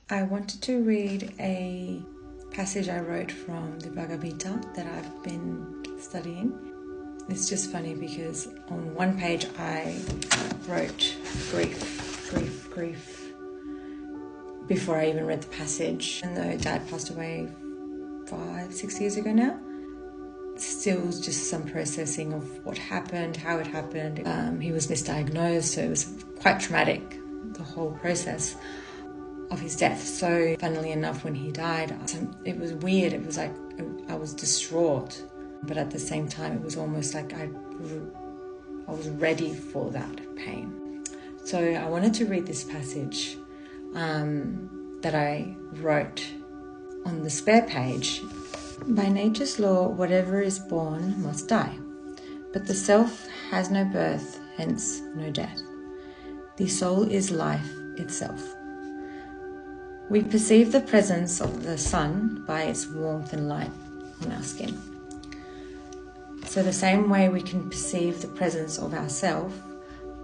I wanted to read a passage I wrote from the Bhagavad that I've been studying. It's just funny because on one page I wrote grief before I even read the passage. And though Dad passed away 5-6 years ago now, still just some processing of what happened, how it happened. He was misdiagnosed, so it was quite traumatic, the whole process of his death. So funnily enough, when he died, it was weird. It was like I was distraught, but at the same time it was almost like I was ready for that pain. So I wanted to read this passage that I wrote on the spare page. By nature's law, whatever is born must die, but the self has no birth, hence no death. The soul is life itself. We perceive the presence of the sun by its warmth and light on our skin. So the same way we can perceive the presence of ourself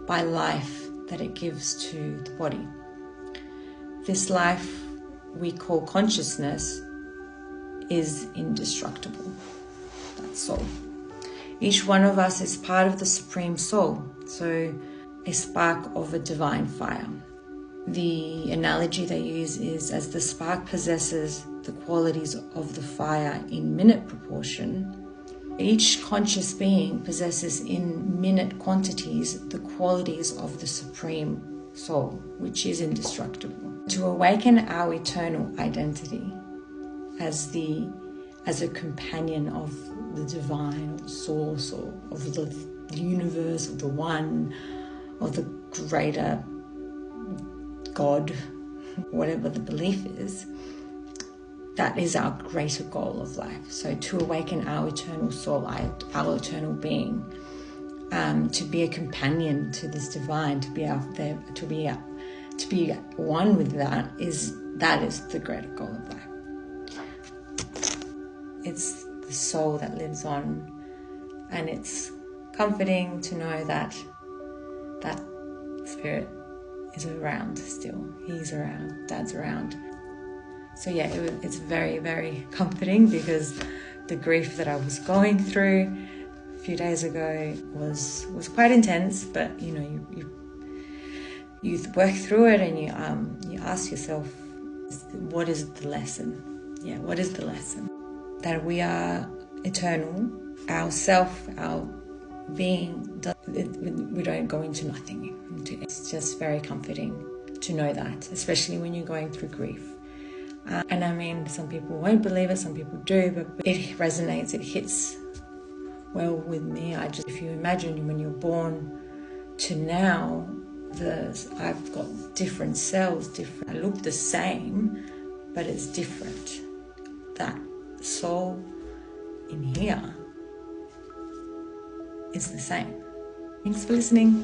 by life that it gives to the body. This life we call consciousness is indestructible. That's soul. Each one of us is part of the Supreme Soul, so a spark of a divine fire. The analogy they use is as the spark possesses the qualities of the fire in minute proportion, each conscious being possesses in minute quantities the qualities of the Supreme Soul, which is indestructible. To awaken our eternal identity as a companion of the divine, or source, or of the universe, or the one, or the greater God, whatever the belief is, that is our greater goal of life. So to awaken our eternal soul, our eternal being, to be a companion to this divine, to be out there, to be one with that is the greater goal of life. It's the soul that lives on, and it's comforting to know that that spirit is around still. He's around, Dad's around. So yeah, it's very, very comforting, because the grief that I was going through a few days ago was quite intense, but you work through it, and you ask yourself, what is the lesson? Yeah, what is the lesson? That we are eternal, our self, our being, we don't go into nothing. It's just very comforting to know that, especially when you're going through grief. And I mean, some people won't believe it, some people do, but it resonates, it hits well with me. If you imagine when you're born to now, I've got different cells, I look the same, but it's different. That soul in here is the same. Thanks for listening.